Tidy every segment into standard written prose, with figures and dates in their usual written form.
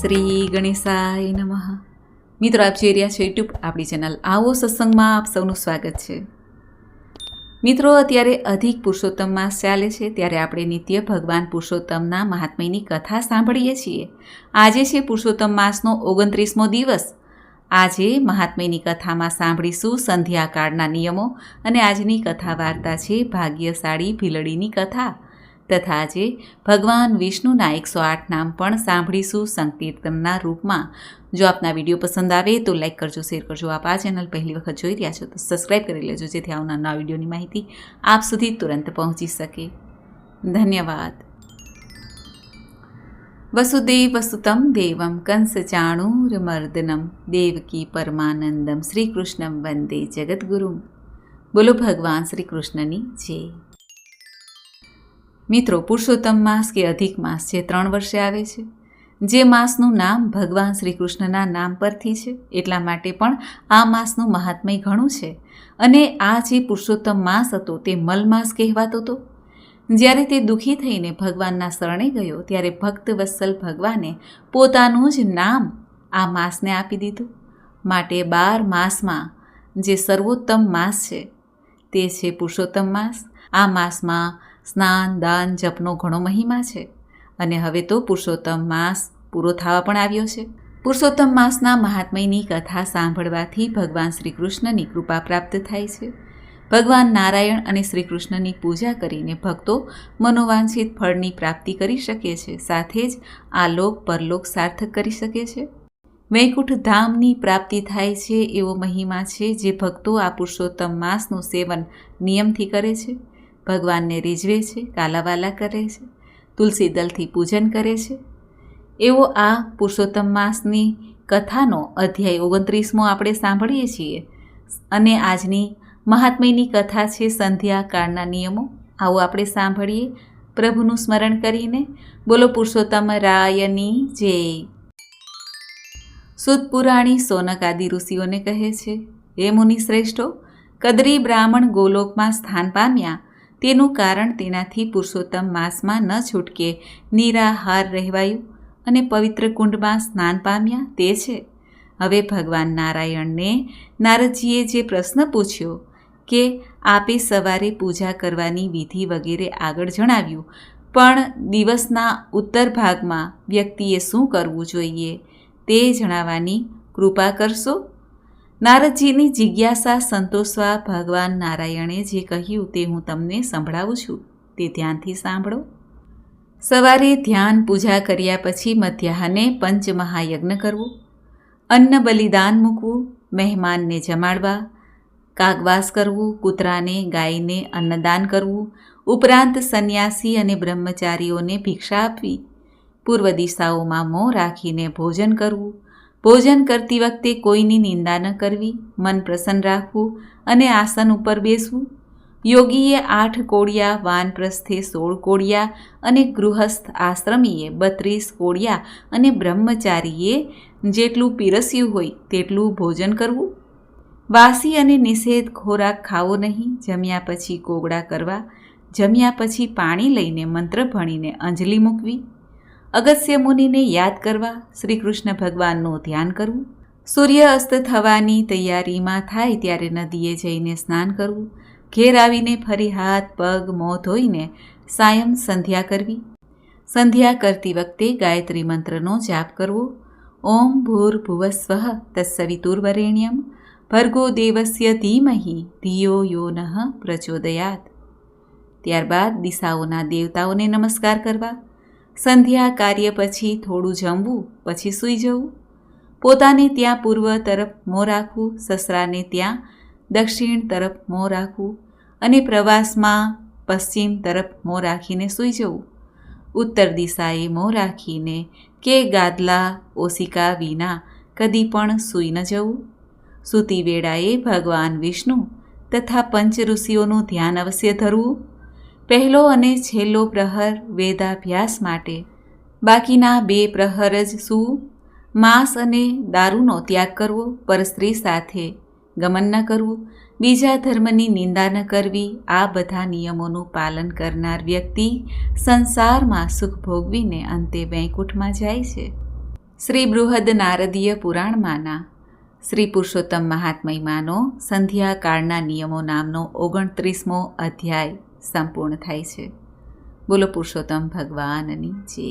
શ્રી ગણેશાય નમઃ. મિત્રો, આપ જોઈ રહ્યા છો યુટ્યુબ આપણી ચેનલ આવો સત્સંગમાં આપ સૌનું સ્વાગત છે. મિત્રો, અત્યારે અધિક પુરુષોત્તમ માસ ચાલે છે, ત્યારે આપણે નિત્ય ભગવાન પુરુષોત્તમના મહાત્મ્યની કથા સાંભળીએ છીએ. આજે છે પુરુષોત્તમ માસનો 29મો દિવસ. આજે મહાત્મ્યની કથામાં સાંભળીશું સંધ્યાકાળના નિયમો અને આજની કથા વાર્તા છે ભાગ્યશાળી ભીલડીની કથા. તથા આજે ભગવાન વિષ્ણુના 108 નામ પણ સાંભળીશું સંકીર્તનના રૂપમાં. જો આપના વિડીયો પસંદ આવે તો લાઇક કરજો, શેર કરજો. આપ આ ચેનલ પહેલી વખત જોઈ રહ્યા છો તો સબસ્ક્રાઈબ કરી લેજો, જેથી આવનાર નવા વિડીયોની માહિતી આપ સુધી તુરંત પહોંચી શકે. ધન્યવાદ. વસુદેવ વસુતમ દેવમ કંસ ચાણૂરમર્દનમ દેવકી પરમાનંદમ શ્રી કૃષ્ણમ વંદે જગદગુરુમ. બોલો ભગવાન શ્રી કૃષ્ણની જય. મિત્રો, પુરુષોત્તમ માસ કે અધિક માસ જે 3 વર્ષે આવે છે, જે માસનું નામ ભગવાન શ્રી કૃષ્ણના નામ પરથી છે, એટલા માટે પણ આ માસનું મહાત્મ્ય ઘણું છે. અને આ જે પુરુષોત્તમ માસ હતો તે મલમાસ કહેવાતો હતો. જ્યારે તે દુઃખી થઈને ભગવાનના શરણે ગયો ત્યારે ભક્ત વત્સલ ભગવાને પોતાનું જ નામ આ માસને આપી દીધું. માટે 12 માસમાં જે સર્વોત્તમ માસ છે તે છે પુરુષોત્તમ માસ. આ માસમાં સ્નાન, દાન, જપનો ઘણો મહિમા છે. અને હવે તો પુરુષોત્તમ માસ પૂરો થવા પણ આવ્યો છે. પુરુષોત્તમ માસના મહાત્મ્યની કથા સાંભળવાથી ભગવાન શ્રી કૃષ્ણની કૃપા પ્રાપ્ત થાય છે. ભગવાન નારાયણ અને શ્રી કૃષ્ણની પૂજા કરીને ભક્તો મનોવાંછિત ફળની પ્રાપ્તિ કરી શકે છે. સાથે જ આ લોક પરલોક સાર્થક કરી શકે છે. વૈકુંઠ ધામની પ્રાપ્તિ થાય છે એવો મહિમા છે જે ભક્તો આ પુરુષોત્તમ માસનું સેવન નિયમથી કરે છે. ભગવાનને રીઝવે છે, કાલાવાલા કરે છે, તુલસી દલથી પૂજન કરે છે. એવો આ પુરુષોત્તમ માસની કથાનો અધ્યાય 29મો આપણે સાંભળીએ છીએ. અને આજની મહાત્મ્યની કથા છે સંધ્યાકાળના નિયમો. આવો આપણે સાંભળીએ પ્રભુનું સ્મરણ કરીને. બોલો પુરુષોત્તમ રાયની જય. સુત પુરાણી સોનક આદિ ઋષિઓને કહે છે, હે મુનિ શ્રેષ્ઠો, કદરી બ્રાહ્મણ ગોલોકમાં સ્થાન પામ્યા તેનું કારણ તેનાથી પુરુષોત્તમ માસમાં ન છૂટકે નિરાહાર રહેવાયું અને પવિત્ર કુંડમાં સ્નાન પામ્યા તે છે. હવે ભગવાન નારાયણને નારદજીએ જે પ્રશ્ન પૂછ્યો કે આપે સવારે પૂજા કરવાની વિધિ વગેરે આગળ જણાવ્યું, પણ દિવસના ઉત્તર ભાગમાં વ્યક્તિએ શું કરવું જોઈએ તે જણાવવાની કૃપા કરશો? નારદજીની જિજ્ઞાસા સંતોષવા ભગવાન નારાયણે જે કહ્યું તે હું તમને સંભળાવું છું, તે ધ્યાનથી સાંભળો. સવારે ધ્યાન પૂજા કર્યા પછી મધ્યાહને પંચમહાયજ્ઞ કરવો, અન્ન બલિદાન મૂકવું, મહેમાનને જમાડવા, કાગવાસ કરવું, કૂતરાને ગાયને અન્નદાન કરવું, ઉપરાંત સંન્યાસી અને બ્રહ્મચારીઓને ભિક્ષા આપવી, પૂર્વ દિશાઓમાં મોં રાખીને ભોજન કરવું, ભોજન કરતી વખતે કોઈની નિંદા ન કરવી, મન પ્રસન્ન રાખવું અને આસન ઉપર બેસવું. યોગીએ 8 કોળિયા, વાનપ્રસ્થે 16 કોળિયા અને ગૃહસ્થ આશ્રમીએ 32 કોળિયા અને બ્રહ્મચારીએ જેટલું પીરસ્યું હોય તેટલું ભોજન કરવું. વાસી અને નિષેધ ખોરાક ખાવો નહીં. જમ્યા પછી કોગળા કરવા, જમ્યા પછી પાણી લઈને મંત્ર ભણીને અંજલિ મૂકવી. અગસ્ત્ય મુનિને યાદ કરવા, શ્રી કૃષ્ણ ભગવાનનું ધ્યાન કરવું. સૂર્ય અસ્ત થવાની તૈયારીમાં થાય ત્યારે નદીએ જઈને સ્નાન કરવું. ઘેર આવીને ફરી હાથ પગ મોં ધોઈને સાયં સંધ્યા કરવી. સંધ્યા કરતી વખતે ગાયત્રી મંત્રનો જાપ કરવો. ઓમ ભૂર્ભુવસ્વઃ તત્સવિતુર્વરેણ્યમ ભર્ગો દેવસ્ય ધીમહિ ધિયો યો નઃ પ્રચોદયાત. ત્યારબાદ દિશાઓના દેવતાઓને નમસ્કાર કરવા. સંધ્યા કાર્ય પછી થોડું જમવું, પછી સૂઈ જવું. પોતાને ત્યાં પૂર્વ તરફ મોં રાખવું, સસરાને ત્યાં દક્ષિણ તરફ મોં રાખવું અને પ્રવાસમાં પશ્ચિમ તરફ મોં રાખીને સૂઈ જવું. ઉત્તર દિશાએ મોં રાખીને કે ગાદલા ઓશિકા વિના કદી પણ સૂઈ ન જવું. સૂતી વેળાએ ભગવાન વિષ્ણુ તથા પંચ ઋષિઓનું ધ્યાન અવશ્ય ધરવું. પહેલો અને છેલ્લો પ્રહર વેદાભ્યાસ માટે, બાકીના 2 પ્રહર જ સૂવું. માંસ અને દારૂનો ત્યાગ કરવો, પરસ્ત્રી સાથે ગમન ન કરવું, બીજા ધર્મની નિંદા ન કરવી. આ બધા નિયમોનું પાલન કરનાર વ્યક્તિ સંસારમાં સુખ ભોગવીને અંતે વૈકુંઠમાં જાય છે. શ્રી બૃહદ નારદીય પુરાણમાંના શ્રી પુરુષોત્તમ મહાત્મયમાંનો સંધ્યાકાળના નિયમો નામનો 29મો અધ્યાય સંપૂર્ણ થાય છે. બોલો પુરુષોત્તમ ભગવાનની જય.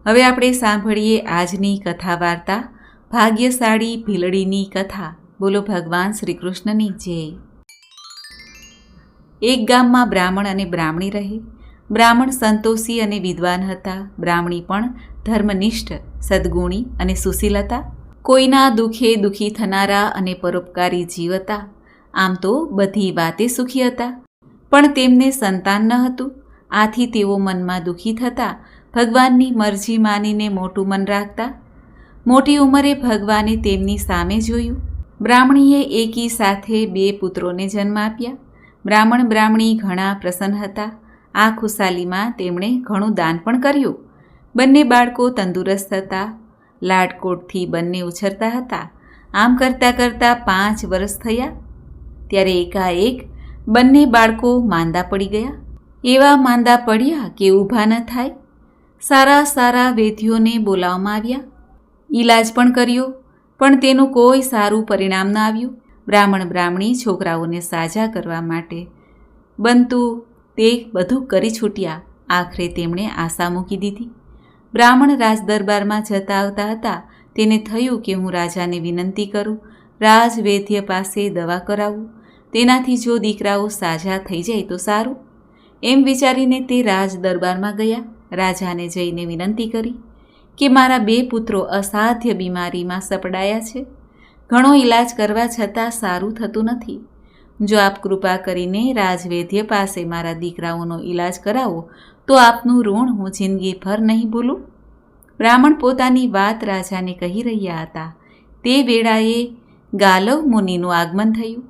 હવે આપણે સાંભળીએ આજની કથા વાર્તા ભાગ્યશાળી ભીલડીની કથા. બોલો ભગવાન શ્રી કૃષ્ણની જય. એક ગામમાં બ્રાહ્મણ અને બ્રાહ્મણી રહે. બ્રાહ્મણ સંતોષી અને વિદ્વાન હતા. બ્રાહ્મણી પણ ધર્મનિષ્ઠ, સદ્ગુણી અને સુશીલ હતા. કોઈના દુઃખે દુઃખી થનારા અને પરોપકારી જીવ હતા. આમ તો બધી વાતે સુખી હતા, પણ તેમને સંતાન ન હતું. આથી તેઓ મનમાં દુઃખી થતા ભગવાનની મરજી માનીને મોટું મન રાખતા. મોટી ઉંમરે ભગવાને તેમની સામે જોયું. બ્રાહ્મણીએ એકી સાથે 2 પુત્રોને જન્મ આપ્યા. બ્રાહ્મણ બ્રાહ્મણી ઘણા પ્રસન્ન હતા. આ ખુશાલીમાં તેમણે ઘણું દાન પણ કર્યું. બંને બાળકો તંદુરસ્ત હતા. લાડકોડથી બંને ઉછરતા હતા. આમ કરતાં કરતાં 5 વર્ષ થયા ત્યારે એકાએક બંને બાળકો માંદા પડી ગયા. એવા માંદા પડ્યા કે ઊભા ન થાય. સારા સારા વૈદ્યોને બોલાવવામાં આવ્યા. ઈલાજ પણ કર્યો, પણ તેનું કોઈ સારું પરિણામ ન આવ્યું. બ્રાહ્મણ બ્રાહ્મણી છોકરાઓને સાજા કરવા માટે બનતું તે બધું કરી છૂટ્યા. આખરે તેમણે આશા મૂકી દીધી. બ્રાહ્મણ રાજદરબારમાં જતા આવતા હતા. તેને થયું કે હું રાજાને વિનંતી કરું, રાજવૈદ્ય પાસે દવા કરાવું, તેનાથી જો દીકરાઓ સાજા થઈ જાય તો સારું. એમ વિચારીને તે રાજદરબારમાં ગયા. રાજાને જઈને વિનંતી કરી કે મારા 2 પુત્રો અસાધ્ય બીમારીમાં સપડાયા છે. ઘણો ઈલાજ કરવા છતાં સારું થતું નથી. જો આપ કૃપા કરીને રાજવૈદ્ય પાસે મારા દીકરાઓનો ઈલાજ કરાવો તો આપનું ઋણ હું જિંદગીભર નહીં ભૂલું. બ્રાહ્મણ પોતાની વાત રાજાને કહી રહ્યા હતા. તે વેળાએ ગાલવ મુનિનું આગમન થયું.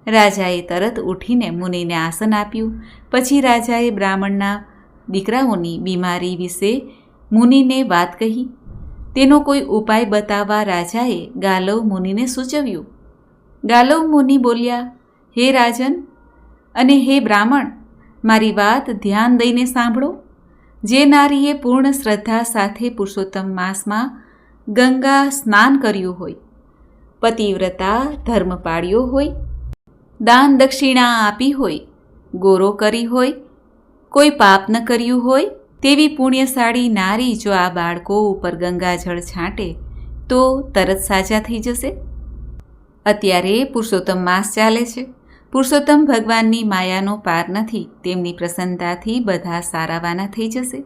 રાજાએ તરત ઉઠીને મુનિને આસન આપ્યું. પછી રાજાએ બ્રાહ્મણના દીકરાઓની બીમારી વિશે મુનિને વાત કહી. તેનો કોઈ ઉપાય બતાવવા રાજાએ ગાલવ મુનિને સૂચવ્યું. ગાલવ મુનિ બોલ્યા, હે રાજન અને હે બ્રાહ્મણ, મારી વાત ધ્યાન દઈને સાંભળો. જે નારીએ પૂર્ણ શ્રદ્ધા સાથે પુરુષોત્તમ માસમાં ગંગા સ્નાન કર્યું હોય, પતિવ્રતા ધર્મ પાળ્યો હોય, દાન દક્ષિણા આપી હોય, ગોરો કરી હોય, કોઈ પાપ ન કર્યું હોય, તેવી પુણ્યશાળી નારી જો આ બાળકો ઉપર ગંગાજળ છાંટે તો તરત સાજા થઈ જશે. અત્યારે પુરુષોત્તમ માસ ચાલે છે. પુરુષોત્તમ ભગવાનની માયાનો પાર નથી. તેમની પ્રસન્નતાથી બધા સારાવાના થઈ જશે.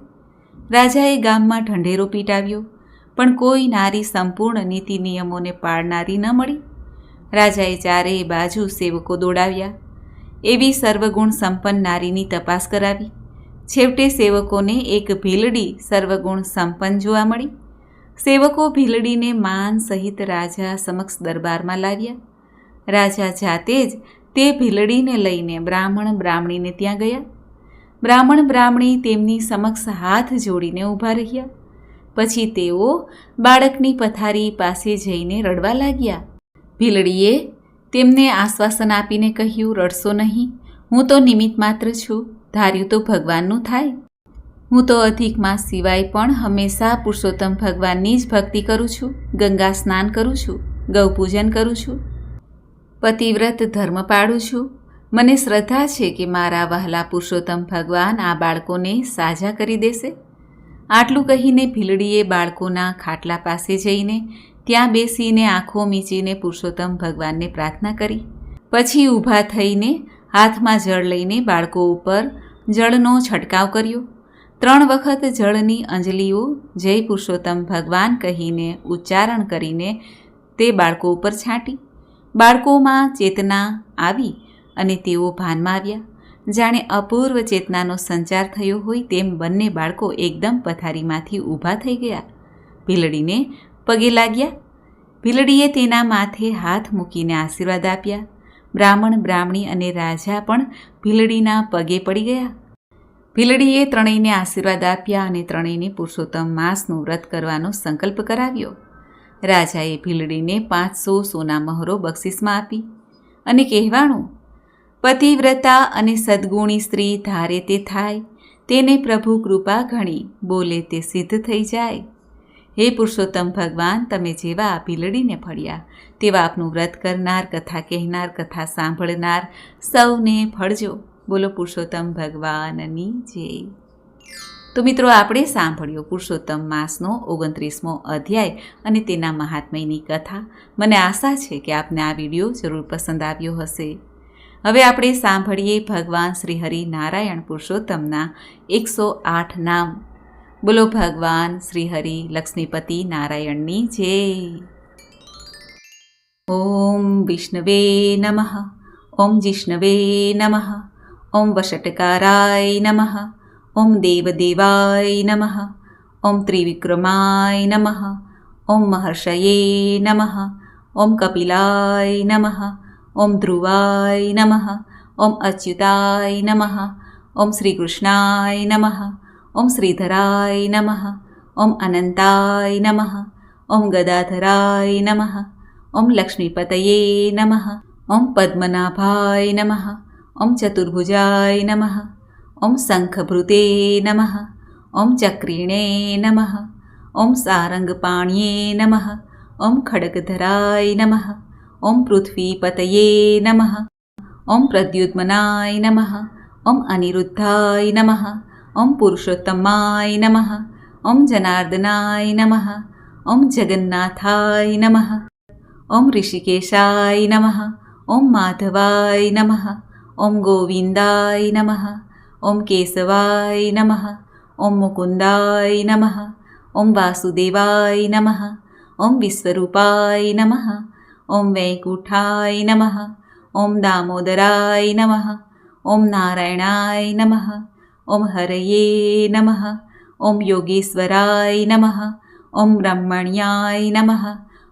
રાજાએ ગામમાં ઢંઢેરો પીટાવ્યો, પણ કોઈ નારી સંપૂર્ણ નીતિ નિયમોને પાળનારી ન મળી. રાજાએ ચારેય બાજુ સેવકો દોડાવ્યા. એવી સર્વગુણ સંપન્ન નારીની તપાસ કરાવી. છેવટે સેવકોને એક ભીલડી સર્વગુણ સંપન્ન જોવા મળી. સેવકો ભીલડીને માન સહિત રાજા સમક્ષ દરબારમાં લાવ્યા. રાજા જાતે જ તે ભીલડીને લઈને બ્રાહ્મણ બ્રાહ્મણીને ત્યાં ગયા. બ્રાહ્મણ બ્રાહ્મણી તેમની સમક્ષ હાથ જોડીને ઊભા રહ્યા. પછી તેઓ બાળકની પથારી પાસે જઈને રડવા લાગ્યા. ભીલડીએ તેમને આશ્વાસન આપીને કહ્યું, રડશો નહીં, હું તો નિમિત્ત માત્ર છું. ધાર્યું તો ભગવાનનું થાય. હું તો અધિક માસ સિવાય પણ હંમેશા પુરુષોત્તમ ભગવાનની જ ભક્તિ કરું છું. ગંગા સ્નાન કરું છું, ગૌપૂજન કરું છું, પતિવ્રત ધર્મ પાળું છું. મને શ્રદ્ધા છે કે મારા વહાલા પુરુષોત્તમ ભગવાન આ બાળકોને સાજા કરી દેશે. આટલું કહીને ભીલડીએ બાળકોના ખાટલા પાસે જઈને ત્યાં બેસીને આંખો મીચીને પુરુષોત્તમ ભગવાનને પ્રાર્થના કરી. પછી ઊભા થઈને હાથમાં જળ લઈને બાળકો ઉપર જળનો છંટકાવ કર્યો. 3 વખત જળની અંજલીઓ જય પુરુષોત્તમ ભગવાન કહીને ઉચ્ચારણ કરીને તે બાળકો ઉપર છાંટી. બાળકોમાં ચેતના આવી અને તેઓ ભાનમાં આવ્યા. જાણે અપૂર્વ ચેતનાનો સંચાર થયો હોય તેમ બંને બાળકો એકદમ પથારીમાંથી ઊભા થઈ ગયા. ભીલડીને પગે લાગ્યા. ભીલડીએ તેના માથે હાથ મૂકીને આશીર્વાદ આપ્યા. બ્રાહ્મણ બ્રાહ્મણી અને રાજા પણ ભીલડીના પગે પડી ગયા. ભીલડીએ ત્રણેયને આશીર્વાદ આપ્યા અને ત્રણેયને પુરુષોત્તમ માસનું વ્રત કરવાનો સંકલ્પ કરાવ્યો. રાજાએ ભીલડીને 500 સોના મહોરો બક્ષિસમાં આપી અને કહેવાનું, પતિવ્રતા અને સદ્ગુણી સ્ત્રી ધારે તે થાય, તેને પ્રભુ કૃપા ઘણી, બોલે તે સિદ્ધ થઈ જાય. હે પુરુષોત્તમ ભગવાન, તમે જેવા આ ભીલડીને ફળ્યા તેવા આપનું વ્રત કરનાર, કથા કહેનાર, કથા સાંભળનાર સૌને ફળજો. બોલો પુરુષોત્તમ ભગવાનની જય. તો મિત્રો, આપણે સાંભળ્યો પુરુષોત્તમ માસનો 29મો અધ્યાય અને તેના મહાત્મ્યની કથા. મને આશા છે કે આપને આ વિડીયો જરૂર પસંદ આવ્યો હશે. હવે આપણે સાંભળીએ ભગવાન શ્રી હરિ નારાયણ પુરુષોત્તમના 108 નામ. બોલો ભગવાન શ્રી હરિ લક્ષ્મીપતિ નારાયણની જય. ઓમ વિષ્ણવે નમઃ. ઓમ જિષ્ણવે નમઃ. ઓમ વષટકારાય નમઃ. ઓમ દેવદેવાય નમઃ. ઓમ ત્રિવિક્રમાય નમઃ. ઓમ મહર્ષયે નમઃ. ઓમ કપિલાય નમઃ. ઓમ ધ્રુવાય નમઃ. ઓમ અચ્યુતાય નમઃ. ઓમ શ્રીકૃષ્ણાય નમઃ. ઓમ શ્રીધરાય નમઃ. ઓમ અનંતાય નમઃ. ઓમ ગદાધરાય નમઃ. ઓમ લક્ષ્મીપતયે નમઃ. ઓમ પદ્મનાભાય નમઃ. ઓમ ચતુર્ભુજાય નમઃ. ઓમ શંખભૃતે નમઃ. ઓમ ચક્રીણે નમઃ. ઓમ સારંગપાણ્યે નમઃ. ઓમ ખડગધરાય નમઃ. ઓમ પૃથ્વીપતયે નમઃ. ઓમ પ્રદ્યુત્મનાય નમઃ. ઓમ અનિરુદ્ધાય નમઃ. ઓમ પુરુષોત્તમાય નમઃ. ઓમ જનાર્દનાય નમઃ. ઓમ જગન્નાથાય નમઃ. ઓમ ઋષિકેશાય નમઃ. ઓમ માધવાય નમઃ. ઓમ ગોવિંદાય નમઃ. ઓમ કેશવાય નમઃ. ઓમ મુકુંદાય નમઃ. ઓમ વાસુદેવાય નમઃ. ઓમ વિશ્વરૂપાય નમઃ. ઓમ વૈકુંઠાય નમઃ. ઓમ દામોદરાય નમઃ. ઓમ નારાયણાય નમઃ. ઓમ હરયે નમઃ. ઓમ યોગેશ્વરાય નમઃ. ઓમ બ્રહ્મણ્યાય નમઃ.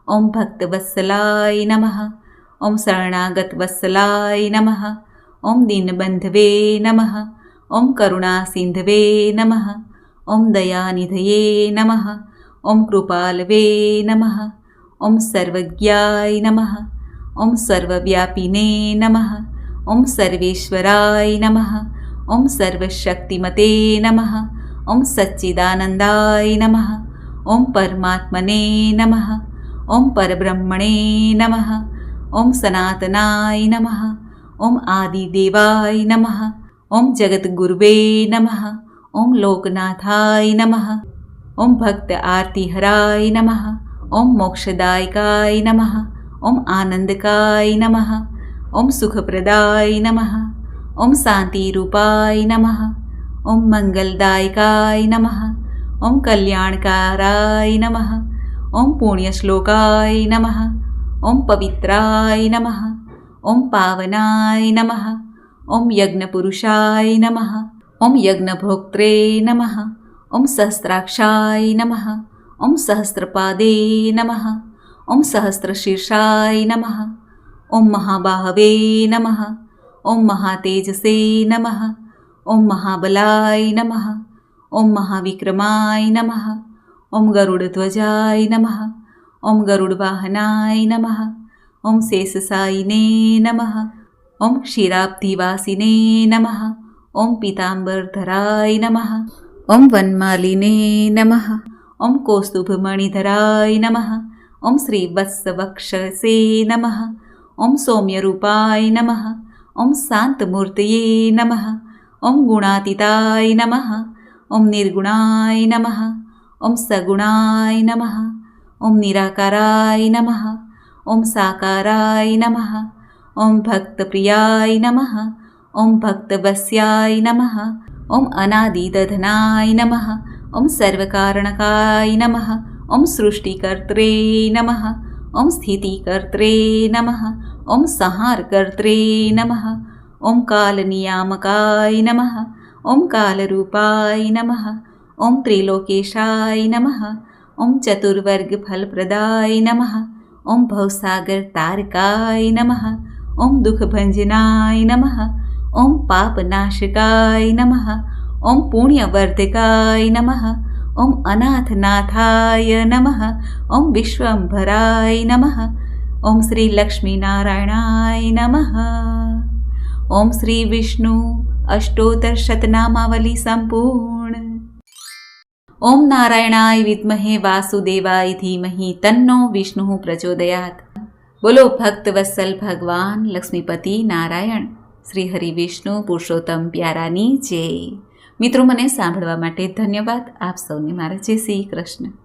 ઓમ ભક્તવત્સલાય નમઃ. ઓમ શરણાગતવત્સલાય નમઃ. ઓમ દીનબંધવે નમઃ. ઓમ કરુણાસિંધવે નમઃ. ઓમ દયાનિધયે નમઃ. ઓમ કૃપાલવે નમઃ. ઓમ સર્વજ્ઞાય નમઃ. ઓમ સર્વવ્યાપિને નમઃ. ઓમ સર્વેશ્વરાય નમઃ. ઓમ સર્વશક્તિમતે નમઃ. ઓમ સચ્ચિદાનંદાય નમઃ. ઓમ પરમાત્મને નમઃ. ઓમ પરબ્રહ્મણે નમઃ. ઓમ સનાતનાય નમઃ. ઓમ આદિદેવાય નમઃ. ઓમ જગદ્ગુરુવે નમઃ. ઓમ લોકનાથાય નમઃ. ઓમ ભક્ત આરતીહરાય નમઃ. ઓમ મોક્ષદાયકાય નમઃ. ઓમ આનંદકાય નમઃ. ઓમ સુખપ્રદાય નમઃ. ઓમ શાંતિરૂપાય નમઃ. ઓમ મંગલદાયકાય નમઃ. ઓમ કલ્યાણકારાય નમઃ. ઓમ પુણ્યશ્લોકાય નમઃ. ઓમ પવિત્રાય નમઃ. ઓમ પાવનાય નમઃ. ઓમ યજ્ઞપુરુષાય નમઃ. ઓમ યજ્ઞભોક્ત્રે નમઃ. ઓમ સહસ્રાક્ષાય નમઃ. ઓમ સહસ્રપાદે નમઃ. ઓમ સહસ્રશીર્ષાય નમઃ. ઓમ મહાબાહવે નમઃ. ઓમ મહાતેજસે નમઃ. ઓમ મહાબલાય નમઃ. ઓમ મહાવિક્રમાય નમઃ. ઓમ ગરુડધ્વજાય નમઃ. ઓમ ગરુડવાહનાય નમઃ. ઓમ શેષશાયિને નમઃ. ઓમ ક્ષીરાબ્ધિવાસિને નમઃ. ઓમ પીતાંબરધરાય નમઃ. ઓમ વનમાલિને નમઃ. ઓમ કૌસ્તુભમણિધરાય નમઃ. ઓમ શ્રીવત્સવક્ષસે નમઃ. ઓમ સૌમ્યરૂપાય નમઃ. ઓમ શાંતમૂર્તયે નમઃ. ઓમ ગુણાતીતાય નમઃ. ઓમ નિર્ગુણાય નમઃ. ઓમ સગુણાય નમઃ. ઓમ નિરાકારાય નમઃ. ઓમ સાકારાય નમઃ. ઓમ ભક્તપ્રિયાય નમઃ. ઓમ ભક્તવસ્યાય નમઃ. ઓમ અનાદિદધનાય નમઃ. ઓમ સર્વકારણકાય નમઃ. ઓમ સૃષ્ટિકર્ત્રે નમઃ. ઓમ સ્થિતિકર્ત્રે નમઃ. ઓમ સંહારકર્ત્રે નમઃ. ઓમ કાલનિયામકાય નમઃ. ઓમ કાલરૂપાય નમઃ. ઓમ ત્રિલોકેશાય નમઃ. ઓમ ચતુર્વર્ગફલપ્રદાય નમઃ. ઓમ ભવસાગર તારકાય નમઃ. ઓમ દુઃખભંજનાય નમઃ. ઓમ પાપનાશકાય નમઃ. ઓમ પુણ્યવર્ધકાય નમઃ. ઓમ અનાથનાથાય નમઃ. ઓમ વિશ્વંભરાય નમઃ. ઓમ શ્રી લક્ષ્મીનારાયણાય નમઃ. ઓમ શ્રી વિષ્ણુ અષ્ટોત્તર શતનામાવલી સંપૂર્ણ. ઓમ નારાયણાય વિદ્મહે વાસુદેવાય ધીમહિ તન્નો વિષ્ણુ પ્રચોદયાત. બોલો ભક્ત વત્સલ ભગવાન લક્ષ્મીપતિ નારાયણ શ્રી હરિ વિષ્ણુ પુરુષોત્તમ પ્યારાની જય. મિત્રો, મને સાંભળવા માટે ધન્યવાદ. આપ સૌને મારા જય શ્રી કૃષ્ણ.